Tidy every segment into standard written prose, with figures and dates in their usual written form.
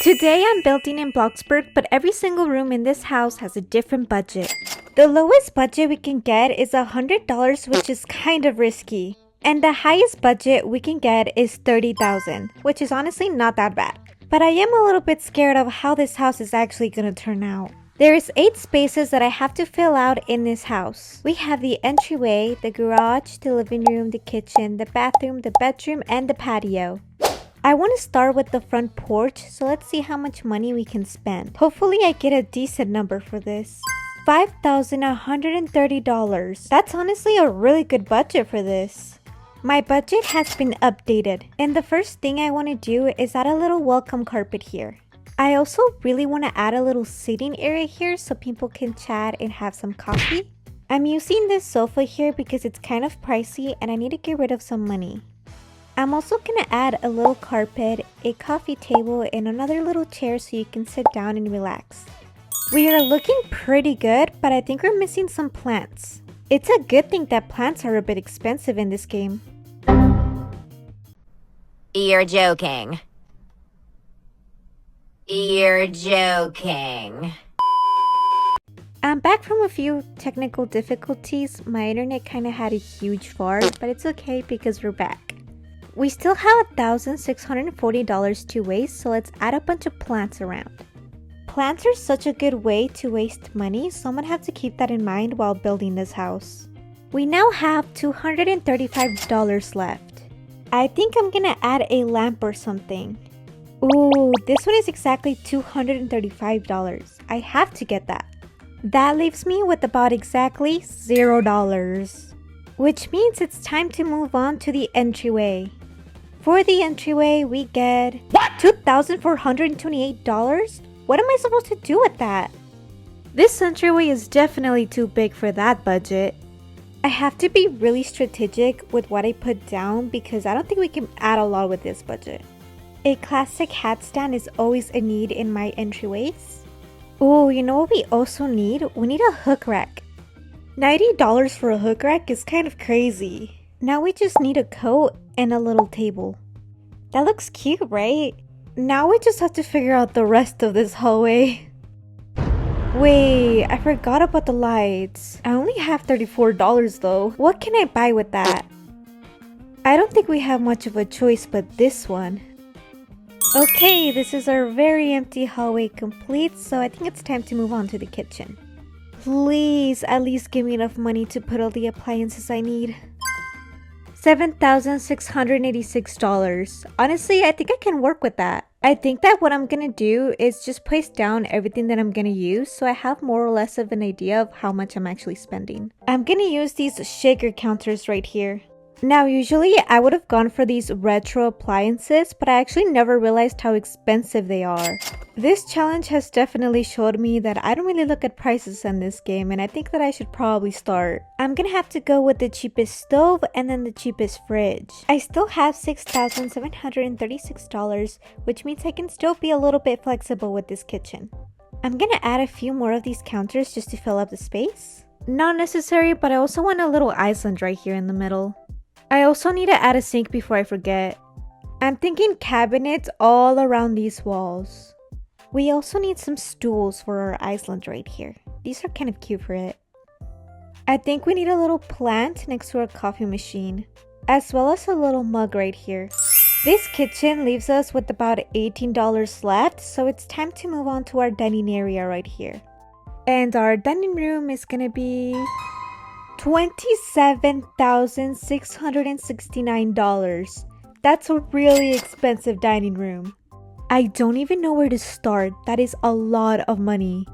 Today I'm building in Bloxburg, but every single room in this house has a different budget. The lowest budget we can get is $100, which is kind of risky. And the highest budget we can get is $30,000, which is honestly not that bad. But I am a little bit scared of how this house is actually gonna turn out. There is 8 spaces that I have to fill out in this house. We have the entryway, the garage, the living room, the kitchen, the bathroom, the bedroom, and the patio. I want to start with the front porch, so let's see how much money we can spend. Hopefully I get a decent number for this. $5,130. That's honestly a really good budget for this. My budget has been updated, and the first thing I want to do is add a little welcome carpet here. I also really want to add a little sitting area here so people can chat and have some coffee. I'm using this sofa here because it's kind of pricey and I need to get rid of some money. I'm also gonna add a little carpet, a coffee table, and another little chair so you can sit down and relax. We are looking pretty good, but I think we're missing some plants. It's a good thing that plants are a bit expensive in this game. You're joking. You're joking. I'm back from a few technical difficulties. My internet kind of had a huge fart, but it's okay because we're back. We still have $1,640 to waste, so let's add a bunch of plants around. Plants are such a good way to waste money, so I'm gonna have to keep that in mind while building this house. We now have $235 left. I think I'm gonna add a lamp or something. Ooh, this one is exactly $235. I have to get that. That leaves me with about exactly $0. Which means it's time to move on to the entryway. For the entryway, we get $2,428? What am I supposed to do with that? This entryway is definitely too big for that budget. I have to be really strategic with what I put down because I don't think we can add a lot with this budget. A classic hat stand is always a need in my entryways. Oh, you know what we also need? We need a hook rack. $90 for a hook rack is kind of crazy. Now we just need a coat and a little table. That looks cute, right? Now we just have to figure out the rest of this hallway. Wait, I forgot about the lights. I only have $34 though. What can I buy with that? I don't think we have much of a choice but this one. Okay, this is our very empty hallway complete, so I think it's time to move on to the kitchen. Please, at least give me enough money to put all the appliances I need. $7,686. Honestly, I think I can work with that. I think that what I'm gonna do is just place down everything that I'm gonna use so I have more or less of an idea of how much I'm actually spending. I'm gonna use these shaker counters right here. Now, usually I would have gone for these retro appliances, but I actually never realized how expensive they are. This challenge has definitely showed me that I don't really look at prices in this game, and I think that I should probably start. I'm gonna have to go with the cheapest stove and then the cheapest fridge. I still have $6,736, which means I can still be a little bit flexible with this kitchen. I'm gonna add a few more of these counters just to fill up the space. Not necessary, but I also want a little island right here in the middle. I also need to add a sink before I forget. I'm thinking cabinets all around these walls. We also need some stools for our island right here. These are kind of cute for it. I think we need a little plant next to our coffee machine, as well as a little mug right here. This kitchen leaves us with about $18 left, so it's time to move on to our dining area right here. And our dining room is gonna be $27,669. That's a really expensive dining room. I don't even know where to start. That is a lot of money.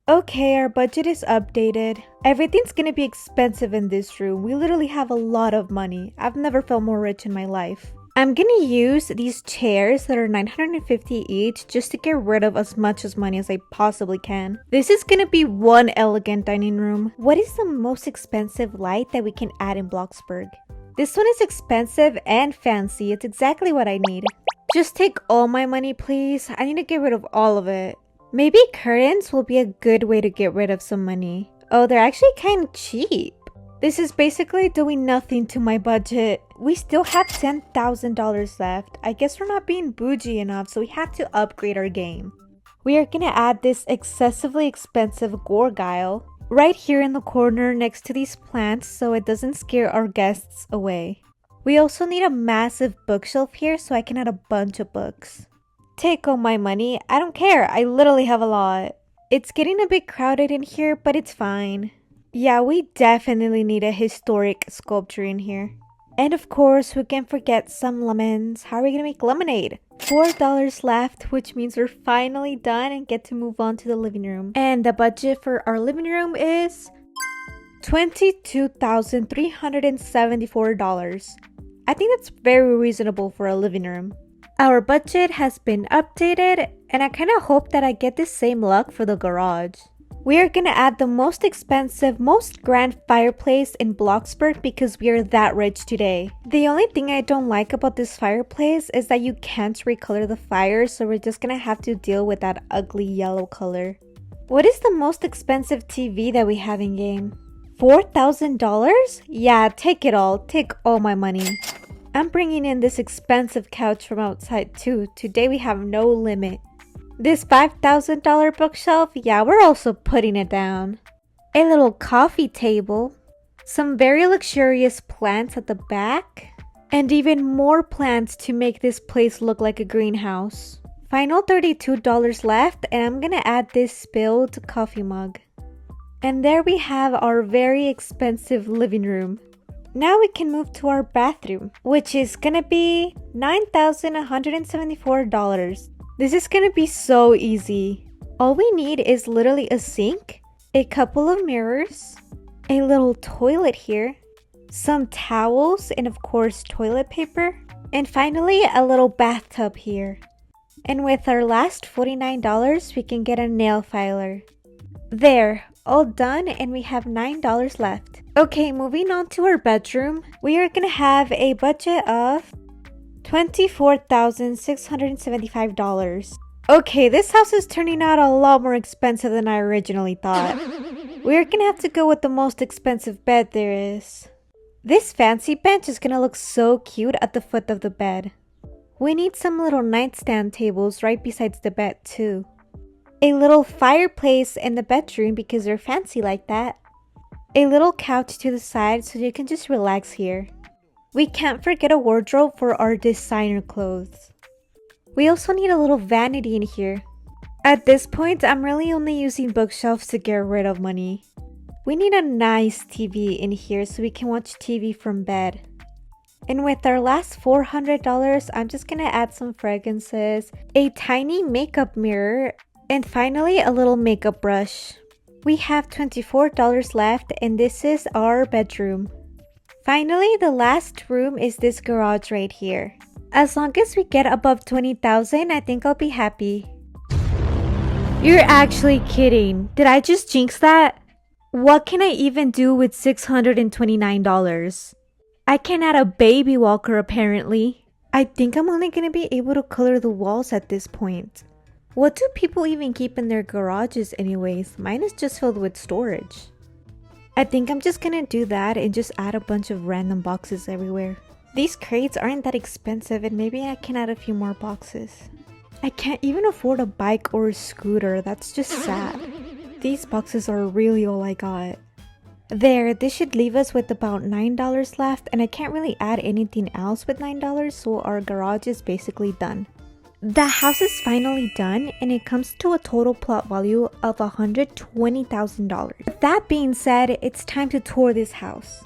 Okay, our budget is updated. Everything's gonna be expensive in this room. We literally have a lot of money. I've never felt more rich in my life. I'm gonna use these chairs that are $950 each just to get rid of as much as money as I possibly can. This is gonna be one elegant dining room. What is the most expensive light that we can add in Bloxburg? This one is expensive and fancy. It's exactly what I need. Just take all my money, please. I need to get rid of all of it. Maybe curtains will be a good way to get rid of some money. Oh, they're actually kind of cheap. This is basically doing nothing to my budget. we still have $10,000 left. I guess we're not being bougie enough, so we had to upgrade our game. We are gonna add this excessively expensive gorgile right here in the corner next to these plants so it doesn't scare our guests away. We also need a massive bookshelf here so I can add a bunch of books. Take all my money. I don't care. I literally have a lot. It's getting a bit crowded in here, but it's fine. Yeah, we definitely need a historic sculpture in here. And of course, we can't forget some lemons. How are we gonna make lemonade? $4 left, which means we're finally done and get to move on to the living room. And the budget for our living room is $22,374. I think that's very reasonable for a living room. Our budget has been updated, and I kind of hope that I get the same luck for the garage. We are gonna add the most expensive, most grand fireplace in Bloxburg because we are that rich today. The only thing I don't like about this fireplace is that you can't recolor the fire, so we're just gonna have to deal with that ugly yellow color. What is the most expensive TV that we have in game? $4,000? Yeah, take it all. Take all my money. I'm bringing in this expensive couch from outside too. Today we have no limit. This $5,000 bookshelf, yeah, we're also putting it down. A little coffee table, some very luxurious plants at the back, and even more plants to make this place look like a greenhouse. Final $32 left, and I'm gonna add this spilled coffee mug. And there we have our very expensive living room. Now we can move to our bathroom, which is gonna be $9,174. This is gonna be so easy. All we need is literally a sink, a couple of mirrors, a little toilet here, some towels, and of course toilet paper, and finally a little bathtub here. And with our last $49, we can get a nail filer. There, all done, and we have $9 left. Okay, moving on to our bedroom, we are gonna have a budget of $24,675. Okay, this house is turning out a lot more expensive than I originally thought. We're gonna have to go with the most expensive bed there is. This fancy bench is gonna look so cute at the foot of the bed. We need some little nightstand tables right besides the bed too. A little fireplace in the bedroom because they're fancy like that. A little couch to the side so you can just relax here. We can't forget a wardrobe for our designer clothes. We also need a little vanity in here. At this point, I'm really only using bookshelves to get rid of money. We need a nice TV in here so we can watch TV from bed. And with our last $400, I'm just gonna add some fragrances, a tiny makeup mirror, and finally a little makeup brush. We have $24 left, and this is our bedroom. Finally, the last room is this garage right here. As long as we get above $20,000, I think I'll be happy. You're actually kidding. Did I just jinx that? What can I even do with $629? I can add a baby walker apparently. I think I'm only gonna be able to color the walls at this point. What do people even keep in their garages anyways? Mine is just filled with storage. I think I'm just gonna do that and just add a bunch of random boxes everywhere. These crates aren't that expensive and maybe I can add a few more boxes. I can't even afford a bike or a scooter, that's just sad. These boxes are really all I got. There, this should leave us with about $9 left, and I can't really add anything else with $9, so our garage is basically done. The house is finally done, and it comes to a total plot value of $120,000. With that being said, it's time to tour this house.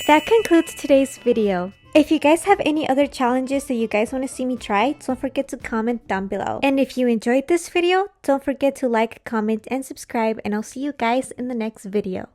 That concludes today's video. If you guys have any other challenges that you guys want to see me try, don't forget to comment down below. And if you enjoyed this video, don't forget to like, comment, and subscribe, and I'll see you guys in the next video.